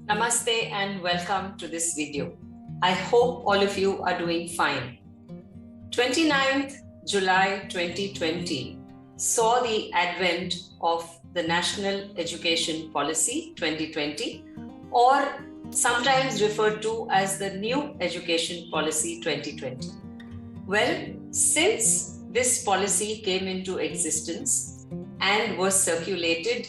Namaste and welcome to this video. I hope all of you are doing fine. 29th July 2020 saw the advent of the National Education Policy 2020, or sometimes referred to as the New Education Policy 2020. Well, since this policy came into existence and was circulated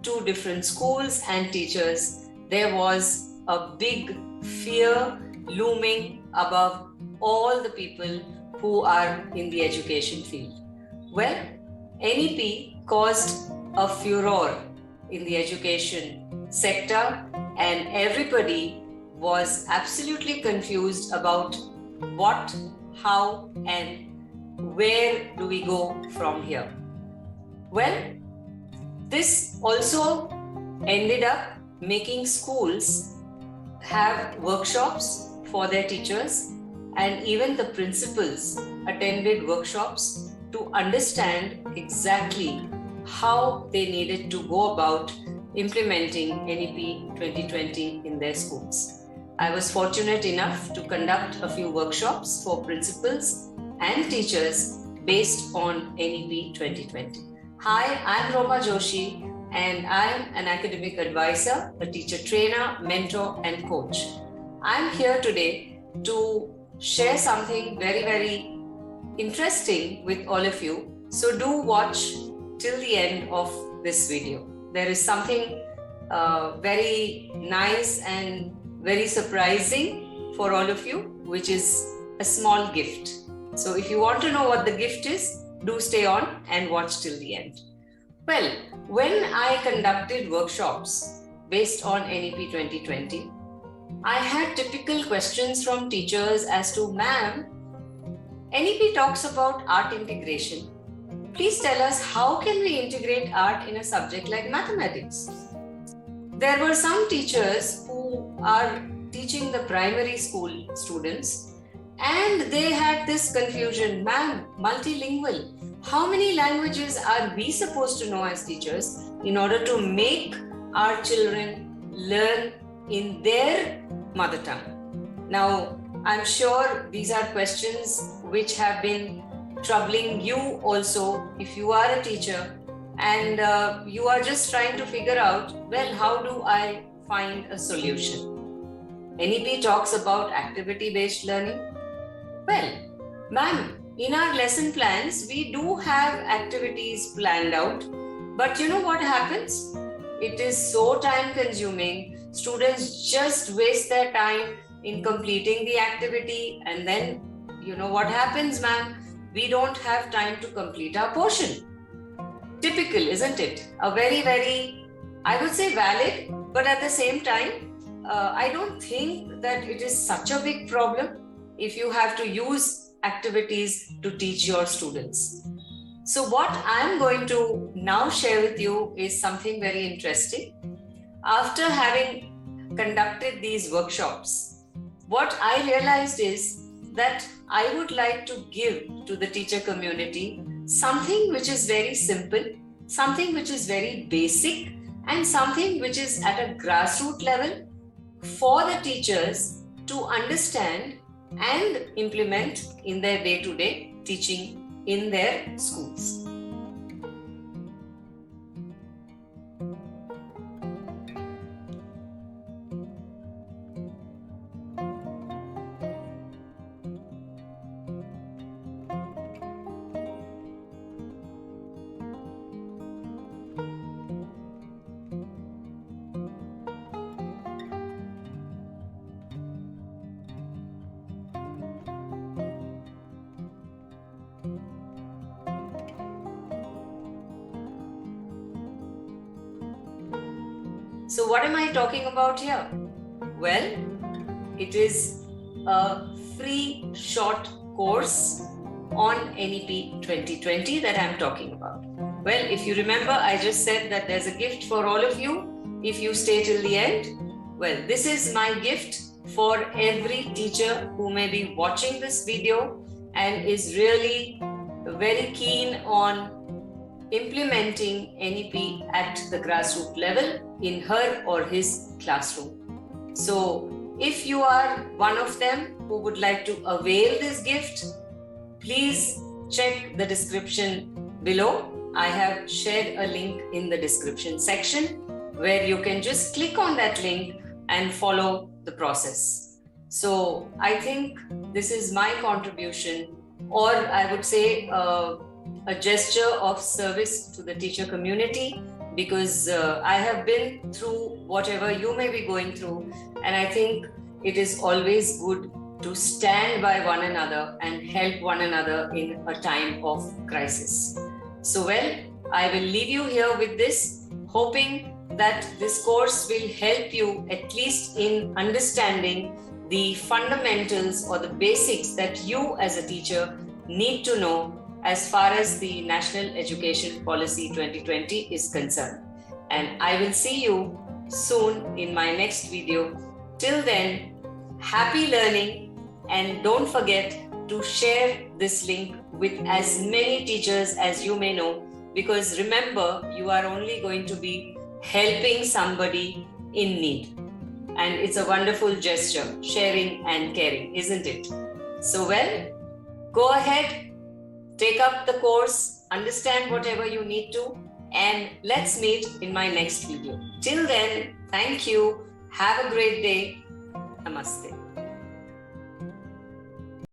to different schools and teachers, there was a big fear looming above all the people who are in the education field. Well, NEP caused a furor in the education sector, and everybody was absolutely confused about what, how, and where do we go from here. Well, this also ended up making schools have workshops for their teachers, and even the principals attended workshops to understand exactly how they needed to go about implementing NEP 2020 in their schools. I was fortunate enough to conduct a few workshops for principals and teachers based on NEP 2020. Hi, I'm Roma, and I'm an academic advisor, a teacher trainer, mentor, and coach. I'm here today to share something very, very interesting with all of you. So do watch till the end of this video. There is something very nice and very surprising for all of you, which is a small gift. So if you want to know what the gift is, do stay on and watch till the end. Well, when I conducted workshops based on NEP 2020, I had typical questions from teachers as to, ma'am, NEP talks about art integration. Please tell us, how can we integrate art in a subject like mathematics? There were some teachers who are teaching the primary school students, and they had this confusion, ma'am, multilingual. How many languages are we supposed to know as teachers in order to make our children learn in their mother tongue? Now, I'm sure these are questions which have been troubling you also if you are a teacher and you are just trying to figure out, well, how do I find a solution? NEP talks about activity-based learning. Well, ma'am, in our lesson plans, we do have activities planned out, but you know what happens? It is so time consuming. Students just waste their time in completing the activity, and then you know what happens, ma'am? We don't have time to complete our portion. Typical, isn't it? A very, very, I would say valid, but at the same time, I don't think that it is such a big problem if you have to use activities to teach your students. So what I'm going to now share with you is something very interesting. After having conducted these workshops, what I realized is that I would like to give to the teacher community something which is very simple, something which is very basic, and something which is at a grassroots level for the teachers to understand and implement in their day-to-day teaching in their schools. So what am I talking about here? Well, it is a free short course on NEP 2020 that I'm talking about. Well, if you remember, I just said that there's a gift for all of you if you stay till the end. Well, this is my gift for every teacher who may be watching this video and is really very keen on implementing NEP at the grassroots level in her or his classroom. So if you are one of them who would like to avail this gift, please check the description below. I have shared a link in the description section where you can just click on that link and follow the process. So I think this is my contribution, or I would say a gesture of service to the teacher community, because I have been through whatever you may be going through, and I think it is always good to stand by one another and help one another in a time of crisis. So well, I will leave you here with this, hoping that this course will help you at least in understanding the fundamentals or the basics that you as a teacher need to know as far as the National Education Policy 2020 is concerned. And I will see you soon in my next video. Till then, happy learning, and don't forget to share this link with as many teachers as you may know, because remember, you are only going to be helping somebody in need. And it's a wonderful gesture, sharing and caring, isn't it? So well, go ahead, take up the course, understand whatever you need to, and let's meet in my next video. Till then, thank you. Have a great day. Namaste.